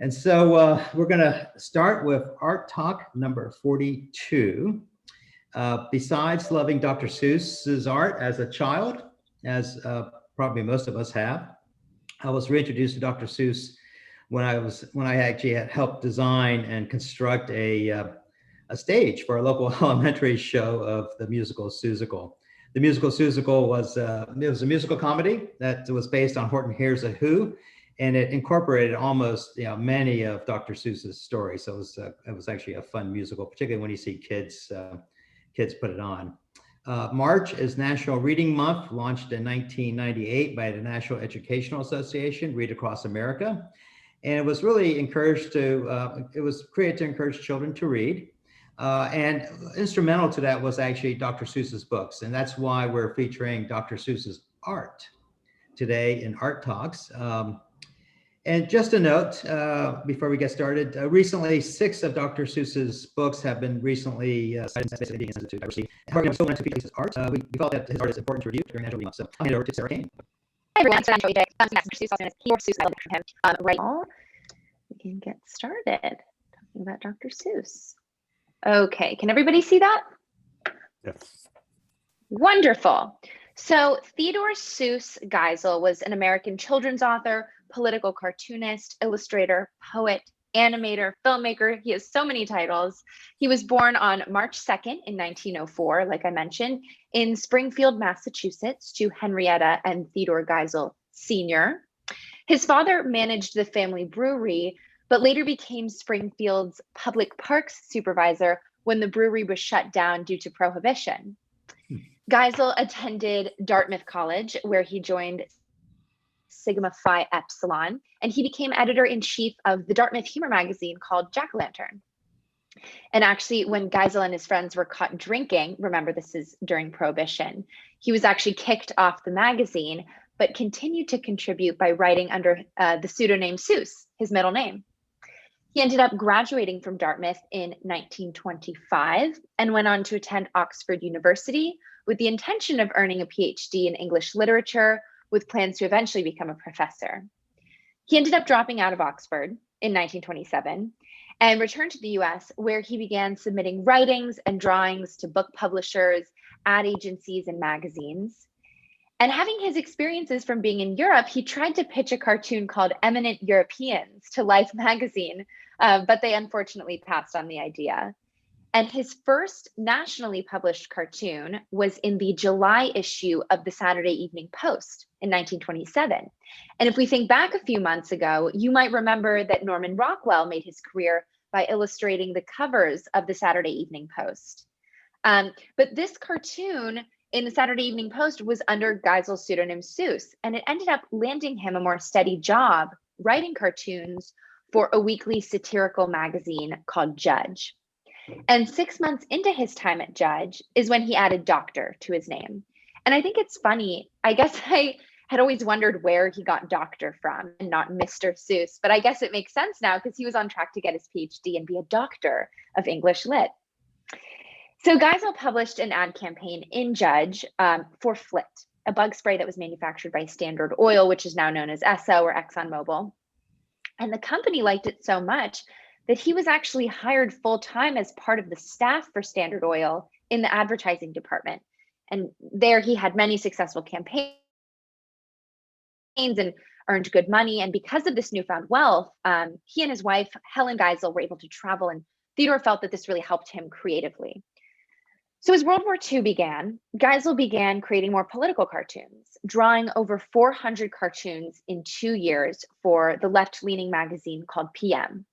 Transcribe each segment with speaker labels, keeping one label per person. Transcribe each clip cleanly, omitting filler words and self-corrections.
Speaker 1: And so we're going to start with Art Talk number 42. Besides loving Dr. Seuss's art as a child, as probably most of us have, I was reintroduced to Dr. Seuss when I actually had helped design and construct a stage for a local elementary show of the musical Seussical. The musical Seussical was a musical comedy that was based on Horton Hears a Who, and it incorporated almost many of Dr. Seuss's stories. So it was actually a fun musical, particularly when you see kids put it on. March is National Reading Month, launched in 1998 by the National Educational Association, Read Across America. And it was really it was created to encourage children to read. And instrumental to that was actually Dr. Seuss's books. And that's why we're featuring Dr. Seuss's art today in Art Talks. And just a note, before we get started, recently 6 of Dr. Seuss's books have been recently cited in being sensitive to diversity. However, I'm still going to feature his art. We felt that his art is important to review during National Reading Month. So I'll hand it over to Sarah Kane.
Speaker 2: Hi everyone, so I'm Joey Day. Dr. Seuss, also known as Theodor Seuss Geisel from him. Right now, we can get started talking about Dr. Seuss. Okay, can everybody see that?
Speaker 3: Yes.
Speaker 2: Wonderful. So Theodor Seuss Geisel was an American children's author, political cartoonist, illustrator, poet, animator, filmmaker. He has so many titles. He was born on March 2nd in 1904, like I mentioned, in Springfield, Massachusetts, to Henrietta and Theodor Geisel Sr. His father managed the family brewery, but later became Springfield's public parks supervisor when the brewery was shut down due to prohibition. Geisel attended Dartmouth College, where he joined Sigma Phi Epsilon, and he became editor-in-chief of the Dartmouth humor magazine called Jack-O-Lantern. And actually, when Geisel and his friends were caught drinking, remember this is during Prohibition, he was actually kicked off the magazine, but continued to contribute by writing under the pseudonym Seuss, his middle name. He ended up graduating from Dartmouth in 1925 and went on to attend Oxford University with the intention of earning a PhD in English literature, with plans to eventually become a professor. He ended up dropping out of Oxford in 1927 and returned to the US, where he began submitting writings and drawings to book publishers, ad agencies, and magazines. And having his experiences from being in Europe, he tried to pitch a cartoon called Eminent Europeans to Life magazine, but they unfortunately passed on the idea. And his first nationally published cartoon was in the July issue of the Saturday Evening Post in 1927. And if we think back a few months ago, you might remember that Norman Rockwell made his career by illustrating the covers of the Saturday Evening Post. But this cartoon in the Saturday Evening Post was under Geisel's pseudonym Seuss, and it ended up landing him a more steady job writing cartoons for a weekly satirical magazine called Judge. And 6 months into his time at Judge is when he added Doctor to his name. And I think it's funny. I guess I had always wondered where he got Doctor from and not Mr. Seuss, but I guess it makes sense now because he was on track to get his PhD and be a doctor of English Lit. So Geisel published an ad campaign in Judge for Flit, a bug spray that was manufactured by Standard Oil, which is now known as Esso or ExxonMobil. And the company liked it so much that he was actually hired full-time as part of the staff for Standard Oil in the advertising department. And there he had many successful campaigns and earned good money. And because of this newfound wealth, he and his wife, Helen Geisel, were able to travel, and Theodor felt that this really helped him creatively. So as World War II began, Geisel began creating more political cartoons, drawing over 400 cartoons in 2 years for the left-leaning magazine called PM.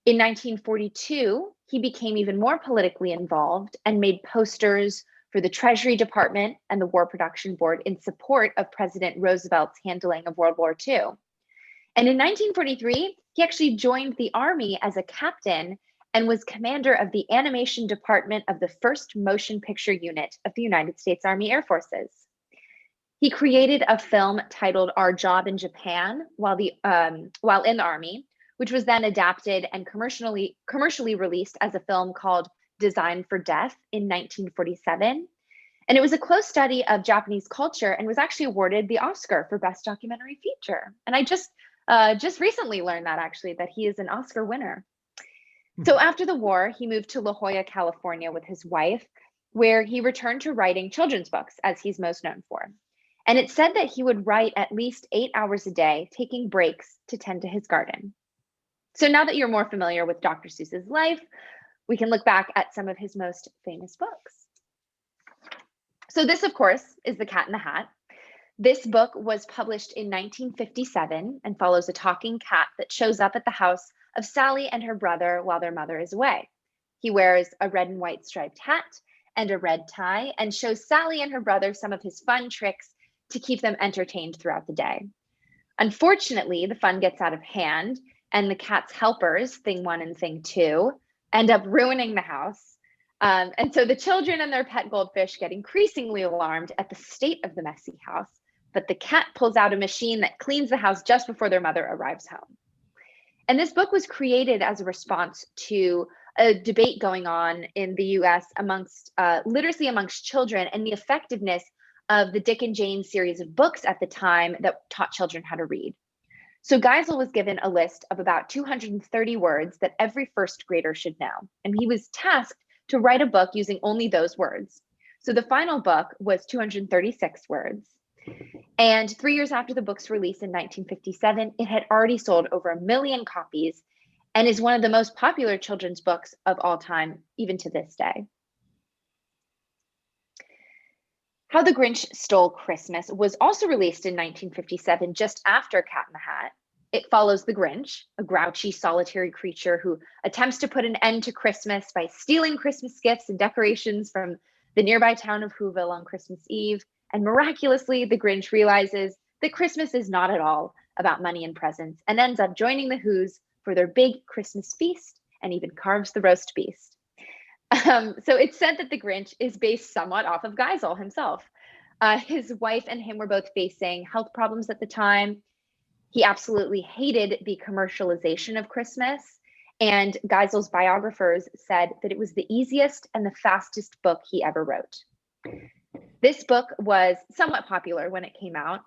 Speaker 2: In 1942, he became even more politically involved and made posters for the Treasury Department and the War Production Board in support of President Roosevelt's handling of World War II. And in 1943, he actually joined the Army as a captain and was commander of the animation department of the 1st Motion Picture Unit of the United States Army Air Forces. He created a film titled Our Job in Japan while in the Army, which was then adapted and commercially released as a film called Design for Death in 1947. And it was a close study of Japanese culture and was actually awarded the Oscar for Best Documentary Feature. And I just Just recently learned that actually, that he is an Oscar winner. So after the war, he moved to La Jolla, California with his wife, where he returned to writing children's books, as he's most known for. And it's said that he would write at least 8 hours a day, taking breaks to tend to his garden. So now that you're more familiar with Dr. Seuss's life, we can look back at some of his most famous books. So this, of course, is The Cat in the Hat. This book was published in 1957 and follows a talking cat that shows up at the house of Sally and her brother while their mother is away. He wears a red and white striped hat and a red tie and shows Sally and her brother some of his fun tricks to keep them entertained throughout the day. Unfortunately, the fun gets out of hand, and the cat's helpers, Thing 1 and Thing 2, end up ruining the house. And so the children and their pet goldfish get increasingly alarmed at the state of the messy house, but the cat pulls out a machine that cleans the house just before their mother arrives home. And this book was created as a response to a debate going on in the US amongst literacy amongst children and the effectiveness of the Dick and Jane series of books at the time that taught children how to read. So Geisel was given a list of about 230 words that every first grader should know. And he was tasked to write a book using only those words. So the final book was 236 words. And 3 years after the book's release in 1957, it had already sold over 1 million copies and is one of the most popular children's books of all time, even to this day. How the Grinch Stole Christmas was also released in 1957, just after Cat in the Hat. It follows the Grinch, a grouchy, solitary creature who attempts to put an end to Christmas by stealing Christmas gifts and decorations from the nearby town of Whoville on Christmas Eve. And miraculously, the Grinch realizes that Christmas is not at all about money and presents and ends up joining the Whos for their big Christmas feast and even carves the roast beast. So it's said that the Grinch is based somewhat off of Geisel himself. His wife and him were both facing health problems at the time. He absolutely hated the commercialization of Christmas. And Geisel's biographers said that it was the easiest and the fastest book he ever wrote. This book was somewhat popular when it came out,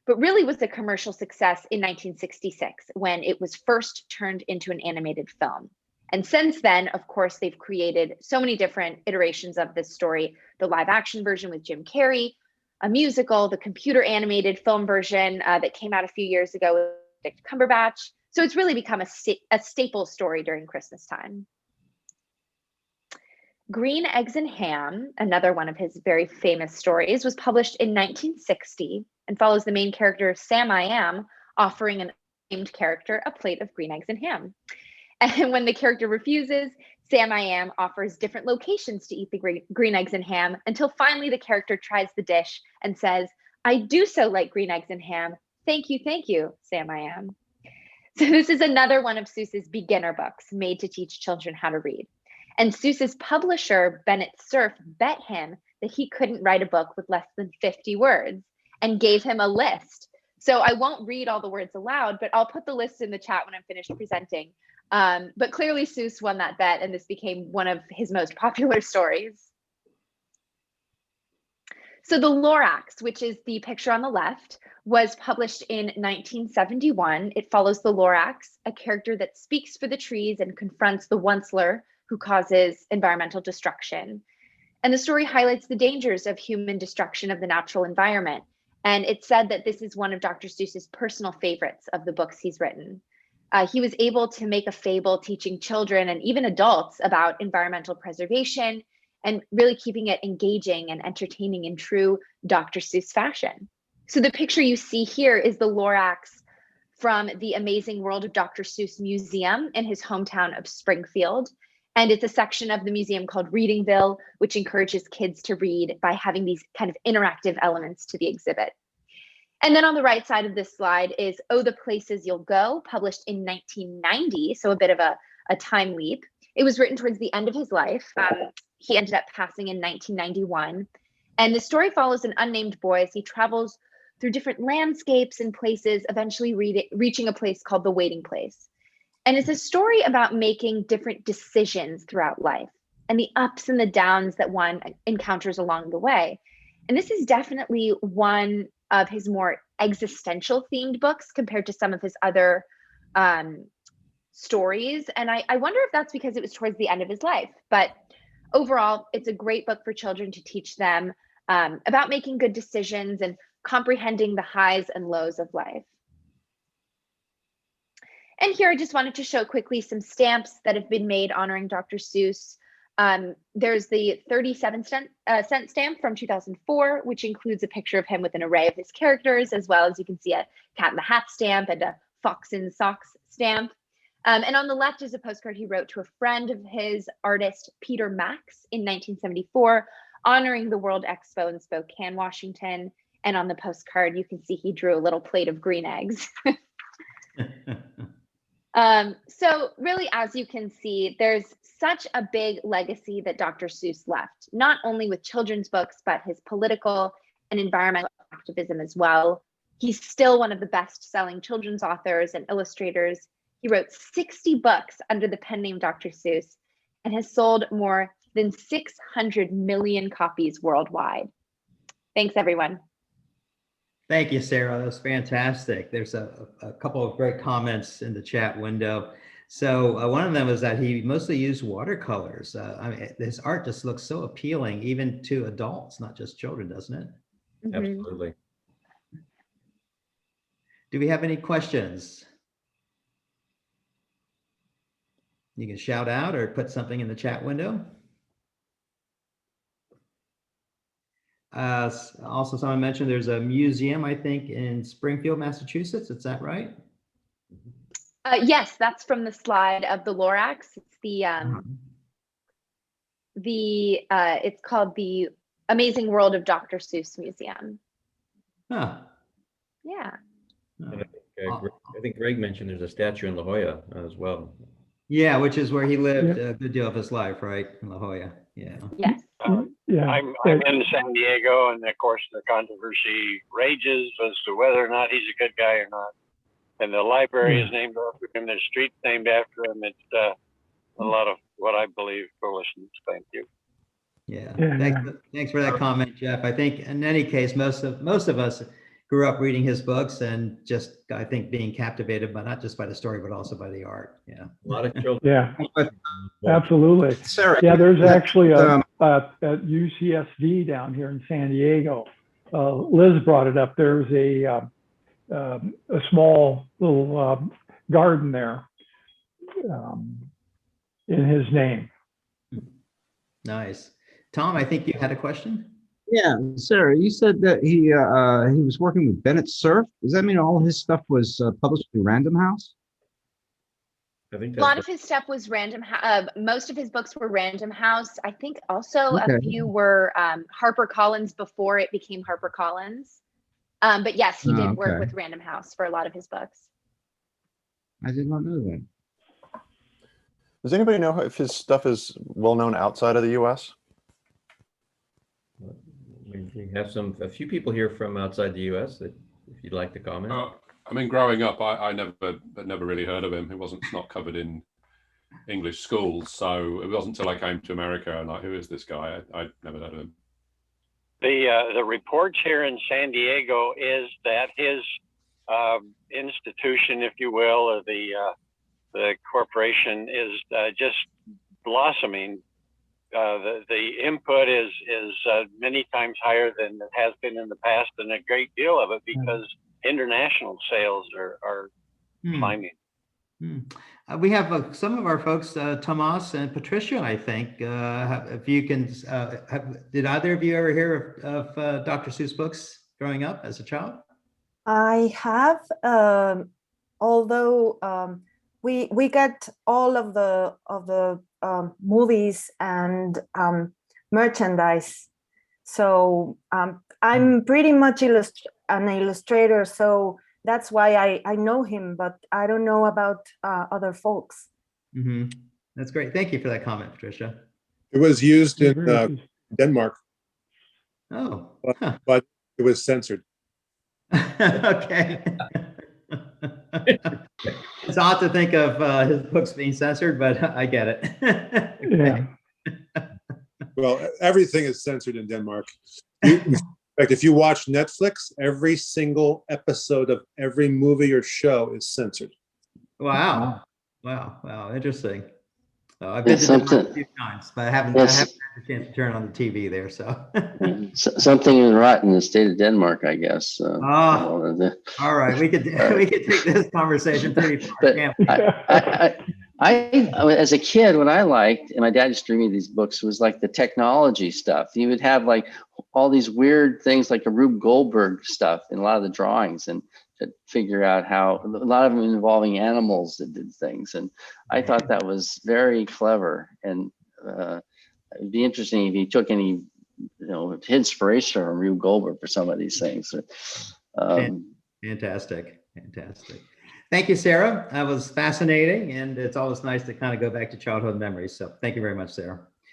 Speaker 2: but really was a commercial success in 1966 when it was first turned into an animated film. And since then, of course, they've created so many different iterations of this story, the live action version with Jim Carrey, a musical, the computer animated film version that came out a few years ago with Benedict Cumberbatch. So it's really become a staple story during Christmas time. Green Eggs and Ham, another one of his very famous stories, was published in 1960 and follows the main character, Sam I Am, offering an unnamed character a plate of green eggs and ham. And when the character refuses, Sam I Am offers different locations to eat the green eggs and ham until finally the character tries the dish and says, "I do so like green eggs and ham. Thank you, Sam I Am." So this is another one of Seuss's beginner books made to teach children how to read. And Seuss's publisher, Bennett Cerf, bet him that he couldn't write a book with less than 50 words and gave him a list. So I won't read all the words aloud, but I'll put the list in the chat when I'm finished presenting. But clearly Seuss won that bet, and this became one of his most popular stories. So The Lorax, which is the picture on the left, was published in 1971. It follows the Lorax, a character that speaks for the trees and confronts the Onceler, who causes environmental destruction. And the story highlights the dangers of human destruction of the natural environment. And it's said that this is one of Dr. Seuss's personal favorites of the books he's written. He was able to make a fable teaching children and even adults about environmental preservation and really keeping it engaging and entertaining in true Dr. Seuss fashion. So the picture you see here is the Lorax from the Amazing World of Dr. Seuss Museum in his hometown of Springfield. And it's a section of the museum called Readingville, which encourages kids to read by having these kind of interactive elements to the exhibit. And then on the right side of this slide is Oh, the Places You'll Go, published in 1990, so a bit of a time leap. It was written towards the end of his life. He ended up passing in 1991. And the story follows an unnamed boy as he travels through different landscapes and places, eventually reaching a place called the Waiting Place. And it's a story about making different decisions throughout life and the ups and the downs that one encounters along the way. And this is definitely one of his more existential themed books compared to some of his other stories. And I wonder if that's because it was towards the end of his life. But overall, it's a great book for children to teach them about making good decisions and comprehending the highs and lows of life. And here I just wanted to show quickly some stamps that have been made honoring Dr. Seuss. There's the 37-cent stamp from 2004, which includes a picture of him with an array of his characters, as well as you can see a Cat in the Hat stamp and a Fox in Socks stamp. And on the left is a postcard he wrote to a friend of his, artist Peter Max, in 1974, honoring the World Expo in Spokane, Washington. And on the postcard, you can see he drew a little plate of green eggs. So really, as you can see, there's such a big legacy that Dr. Seuss left, not only with children's books, but his political and environmental activism as well. He's still one of the best-selling children's authors and illustrators. He wrote 60 books under the pen name Dr. Seuss and has sold more than 600 million copies worldwide. Thanks, everyone.
Speaker 1: Thank you, Sarah. That was fantastic. There's a couple of great comments in the chat window. So one of them is that he mostly used watercolors. I mean, his art just looks so appealing, even to adults, not just children, doesn't it?
Speaker 2: Mm-hmm.
Speaker 3: Absolutely.
Speaker 1: Do we have any questions? You can shout out or put something in the chat window. Also, someone mentioned there's a museum, I think, in Springfield, Massachusetts. Is that right?
Speaker 2: Yes, that's from the slide of the Lorax. It's it's called the Amazing World of Dr. Seuss Museum.
Speaker 1: Huh.
Speaker 2: Yeah.
Speaker 3: And I think Greg mentioned there's a statue in La Jolla as well.
Speaker 1: Yeah, which is where he lived a good deal of his life, right? In La Jolla. Yeah.
Speaker 2: Yes.
Speaker 4: Yeah. I'm in San Diego, and of course the controversy rages as to whether or not he's a good guy or not. And the library is named after him. There's streets named after him. It's a lot of what I believe foolishness. Thank you.
Speaker 1: Yeah. Thanks for that comment, Jeff. I think in any case, most of us grew up reading his books and just, I think, being captivated by not just by the story, but also by the art. Yeah.
Speaker 3: A lot of children.
Speaker 5: Yeah, absolutely.
Speaker 6: Sarah,
Speaker 5: yeah, there's actually at UCSD down here in San Diego. Liz brought it up. There's a small little garden there in his name.
Speaker 1: Nice. Tom, I think you had a question.
Speaker 6: Yeah, Sarah, you said that he was working with Bennett Cerf. Does that mean all his stuff was published in Random House?
Speaker 3: I think
Speaker 2: a lot of his stuff was Random. Most of his books were Random House. I think also a few were HarperCollins before it became HarperCollins. But yes, he did work with Random House for a lot of his books.
Speaker 6: I did not know that.
Speaker 7: Does anybody know if his stuff is well known outside of the U.S.?
Speaker 3: We have a few people here from outside the U.S. that, if you'd like to comment.
Speaker 8: I mean, growing up, I never really heard of him. He wasn't not covered in English schools, so it wasn't until I came to America and like, who is this guy? I'd never heard of him.
Speaker 4: The reports here in San Diego is that his institution, if you will, or the corporation is just blossoming. The input is many times higher than it has been in the past, and a great deal of it because international sales are climbing.
Speaker 1: We have some of our folks, Tomas and Patricia, I think. If you can, did either of you ever hear of Dr. Seuss books growing up as a child?
Speaker 9: I have, although we got all of the movies and merchandise. So I'm pretty much an illustrator, so that's why I know him, but I don't know about other folks.
Speaker 1: Mm-hmm. That's great. Thank you for that comment, Patricia.
Speaker 7: It was used in Denmark.
Speaker 1: Oh.
Speaker 7: But it was censored.
Speaker 1: Okay. It's odd to think of his books being censored, but I get it.
Speaker 5: Yeah.
Speaker 7: Well, everything is censored in Denmark.
Speaker 10: In fact, if you watch Netflix, every single episode of every movie or show is censored.
Speaker 1: Wow. Wow. Interesting. I've been to Denmark a few times, but I haven't had a chance to turn on the TV there. So
Speaker 11: something is rotten in the state of Denmark, I guess.
Speaker 1: all right, we could take this conversation pretty far.
Speaker 11: But I, as a kid, what I liked, and my dad used to read me these books, was like the technology stuff. He would have like all these weird things, like a Rube Goldberg stuff in a lot of the drawings, and to figure out how a lot of them involving animals that did things. And I thought that was very clever. And it'd be interesting if he took any, inspiration from Rube Goldberg for some of these things.
Speaker 1: Fantastic. Thank you, Sarah. That was fascinating, and it's always nice to kind of go back to childhood memories. So thank you very much, Sarah.